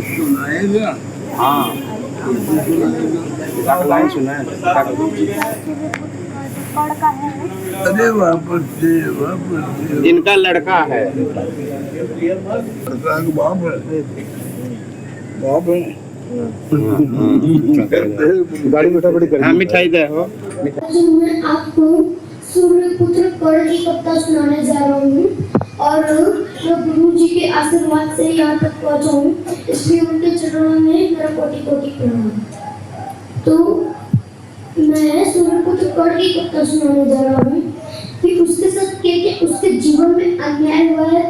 सुनाएगा। हाँ लाइन सुना है। अरे वापस दे, वापस दे। इनका लड़का है। लड़का का बाप है, बाप है। गाड़ी में बड़ी कर। हाँ मिठाई दे हो। मैं आपको सूर्यपुत्र कर्ण की कविता सुनाने जा रहा हूँ और मैं गुरु जी के आशीर्वाद से यहाँ तक पहुँचा हूँ, इसलिए उनके चरणों में मेरा कोटि कोटि प्रणाम। तो मैं सूर्यपुत्र कर्ण की कविता सुनाने जा रहा हूँ कि उसके साथ क्या उसके जीवन में अन्याय हुआ है,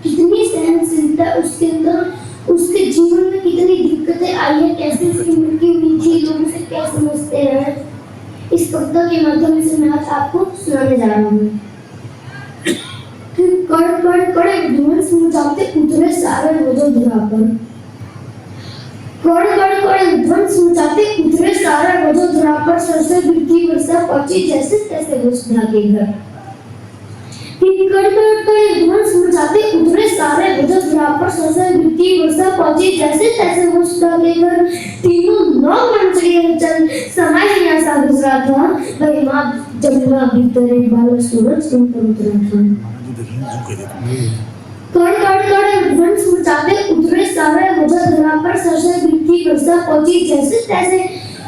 कितनी सहनशीलता उसके अंदर, उसके जीवन में कितनी दिक्कतें आई है, कैसे उसकी मृत्यु हुई थी, लोग उसे क्या समझते हैं, इस कविता के माध्यम से मैं आज आपको सुनाने जा रहा हूँ। कड़ कड़ कड़े धुआं समझाते उतरे सारे वजोधरा पर। कड़ कड़ कड़े धुआं समझाते उतरे सारे वजोधरा पर, सरसे गिरती वर्षा पहुंची जैसे तैसे वसुधा के घर। कड़ कड़ कड़े धुआं समझाते उतरे सारे वजोधरा पर, सरसे गिरती वर्षा पहुंची जैसे तैसे वसुधा के घर। तीनों लोग मंचले चल समय ही ऐसा गुजरा था, वही माँ जमुना भीतर एक बालक सूरज उनपर उतरा था। कड़ कड़ कड़ वंश मचाते उतरे सारे वजोधरा पर, सरसे गिरती वर्षा पहुंची जैसे तैसे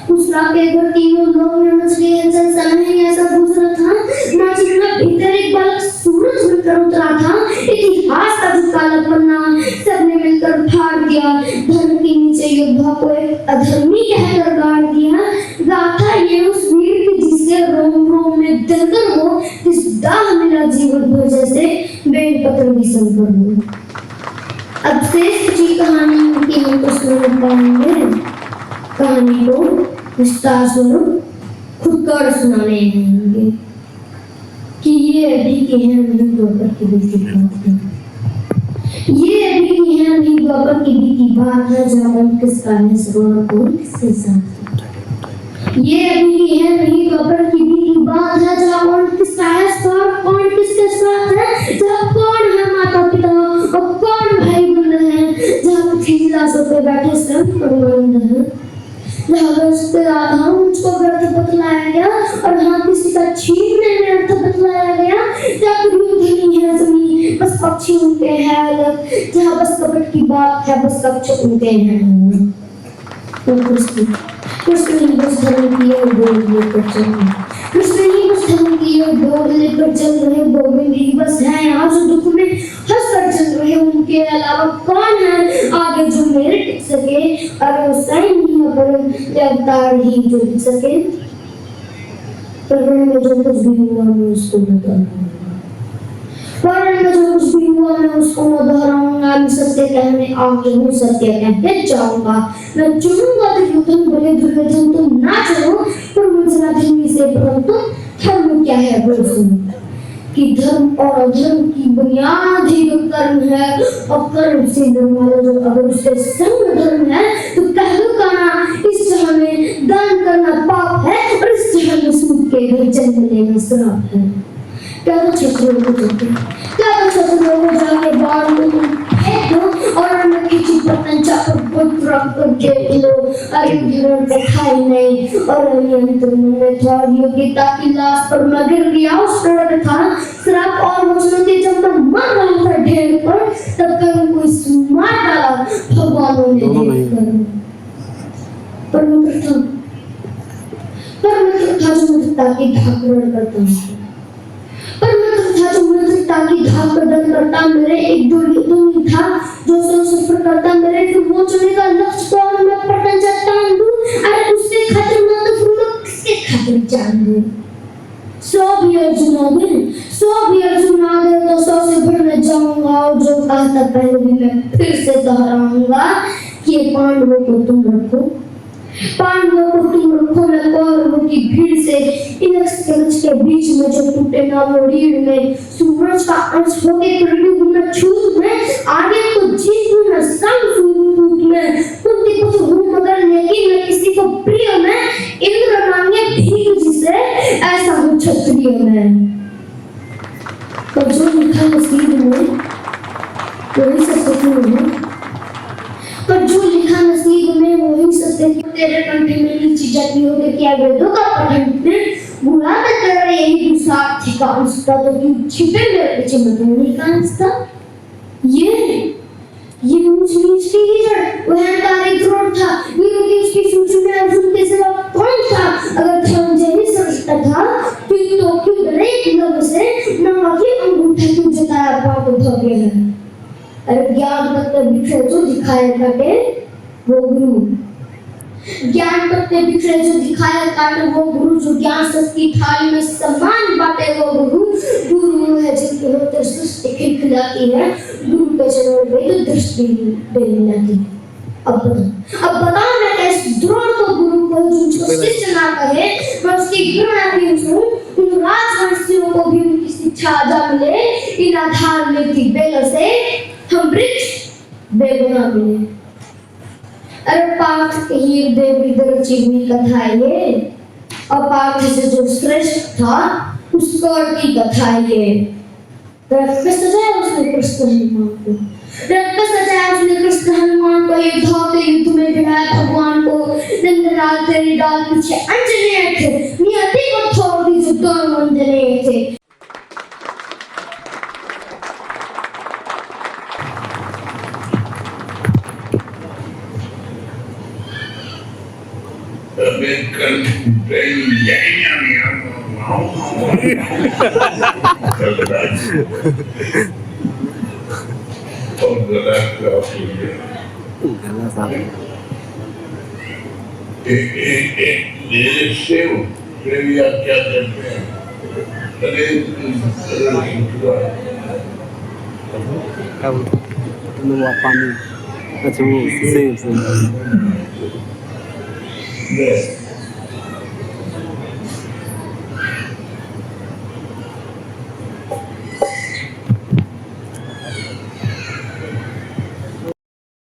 उसरा के घर। तीनों लोग नच गए चल समय ही ऐसा गुजरा था, माँ जमुना भीतर एक बालक सूरज उनपर उतरा था। इतिहास का जो काला पन्ना सबने मिलकर फाड़ दिया, धर्म के नीचे योद्धा को एक अधर्मी कहकर गाड़ दिया। गाथा ये उस वीर की जिसे रोम रोम में दंगल हो, जिस दाह मिला जीवन भर जैसे बेलपत्र भी संकर हो। अब शेष की कहानी उनकी हमको सुनाना पाएंगे। कहानी को विस्तार स्वरूप खुद कर सुनाने होंगे कि ये अभी की है नहीं द्वापर की बीती बात है। ये अभी की है नहीं द्वापर की बीती बात है, जहाँ किसका है सरोवर कौन किसके साथ है। ये अभी की है नहीं द्वापर की बीती बात है, जहाँ कौन किसका है सरोवर कौन किसके साथ है, जहाँ कौन है माता पिता और कौन भाई बंधु है, जहाँ पृथ्वी लाशों पे बैठे संत परमानंद है, जहाँ बसते आधा मुझको व्यर्थ बतलाया गया और हाँ किसी का छीनने में अर्थ बतलाया गया। जहाँ धनी है जमीन बस पक्षी उनके हैं अलग, जहाँ बस कपट की बात है बस कपच उनके हैं। कृष्ण ही बस धर्म की ओर बोल लेकर चल रहे, कृष्ण ही बस धर्म की ओर बोल लेकर चल रहे, गोविंद ही बस हैं आज दुख में हंस कर चल रहे, उनके अलावा कौन है आगे जो मेरे टिक सके। अगर साईं नहीं अगर अवतार ही जो टिक सके, प्रकरण में जो कुछ भी हुआ मैं उसको बताऊंगा, प्रकरण में जो कुछ भी हुआ मैं उसको दोहराऊंगा। मैं सत्य कहने आगे हूँ, सत्य कहते जाऊंगा। मैं चुनूंगा दुर्योधन बोले दुर्योधन तुम ना चलो, पर मुझे धर्मी से परंतु धर्म क्या है वो सुनो। कि धर्म और अधर्म की बुनियाद ही कर्म है, और कर्म से वाला जो अगर उसके संग धर्म है तो कहलू करना इस जहां में दान करना पाप है, और इस जहां में सूद के घर जन्म लेना श्राप है। क्या तो छत्रों को जाके बाढ़ को तुम फेंक दो, और मैं किसी पतन चाकर बुद्ध रख करके लो, अरे जीवन पे खाई नहीं, और अंतर में था योग्यता की लाश पर मैं गिर गया उस सड़क था। श्राप और वचनों के जब मैं मर रहा था ढेर पर, तब तक कोई मार डाला भगवानों ने देखकर। पर मैं था जो मृत्यता की ढाकरण करता हूँ, पर मैं था जो मृत्यता की ढाकरण करता, मेरे एक जोड़ी तुम था जो सफर करता, मेरे फिर वो चुने का लक्ष्य कौन मैं पटन जाता हूँ, अरे उससे खातिर ना तो फिर मैं किसके खातिर जान दूँ। 100 भी अर्जुन आ गए तो 100 से बढ़ मैं जाऊंगा, और जो कहा था पहले भी मैं फिर से दोहराऊंगा कि पांडवों को तुम रखो, पांडवों को तुम रखो, मैं कौरवों की भीड़ से इनस के बीच में जो टूटे ना वो रीढ़ में, सूरज का अंश होके प्रलुभ में छूट में, आगे तो जीत में संग फूट में, कुंती कुछ हूँ मगर लेकिन मैं किसी को प्रिय में, इंद्र मांगे भीख जिसे ऐसा हूँ क्षत्रिय में। तो लिखा नसीब में वही सत्य क्यों है, पर जो लिखा नसीब में वही सत्य क्यों। तेरे कंठे में नीची जाती हो के क्या वेदों का पठन में बुरा न तेरा यही दुसार ठिकान उसका, तो क्यों छिपे मेरे पीछे मधुमनी का इंस्ता। ये ऊंच नीच की ही जड़, वह अहंकारी द्रोण था, वीरों की उसकी सूची में अर्जुन के सिवा कौन था। अगर धनंजय ही समझता था तो क्यों डरे लव से, नवा की अंगूठा क्यों जताया पाप भव्य है। अरे ज्ञान तत्व बिखरे जो दिखाया काटे वो गुरु, ज्ञान तत्व बिखरे जो दिखाया काटे वो गुरु, जो ज्ञान सस्ती थाली में सम्मान बांटे वो गुरु। गुरु है जिनके होते सृष्टि खिलखिलाती है, गुरु के चरणों में तो दृष्टि देने लगती है। अब बताओ मैं कैसे द्रोण को गुरु को जिनको शिष्य ना कहे, मैं उसकी घृणा क्यों करूं। उन राजवंशियों को भी उनकी शिक्षा आजा मिले, इन आधार मिलती बेल से हम वृक्ष बेगुना मिले। अरे पार्थ के हीर देवी दरची हुई कथा ये, और पार्थ से जो श्रेष्ठ था उसको की कथा ये। रथ पे सजाया उसने कृष्ण हनुमान को, रथ पे सजाया उसने कृष्ण हनुमान को, युद्ध में भिड़ाया भगवान को। नंदलाल तेरी डाल पीछे अंजनेय थे, नियति को छोड़ दी जो दोनों अंजनेय थे। क्या करते हैं, पानी अच्छा वो सेम बस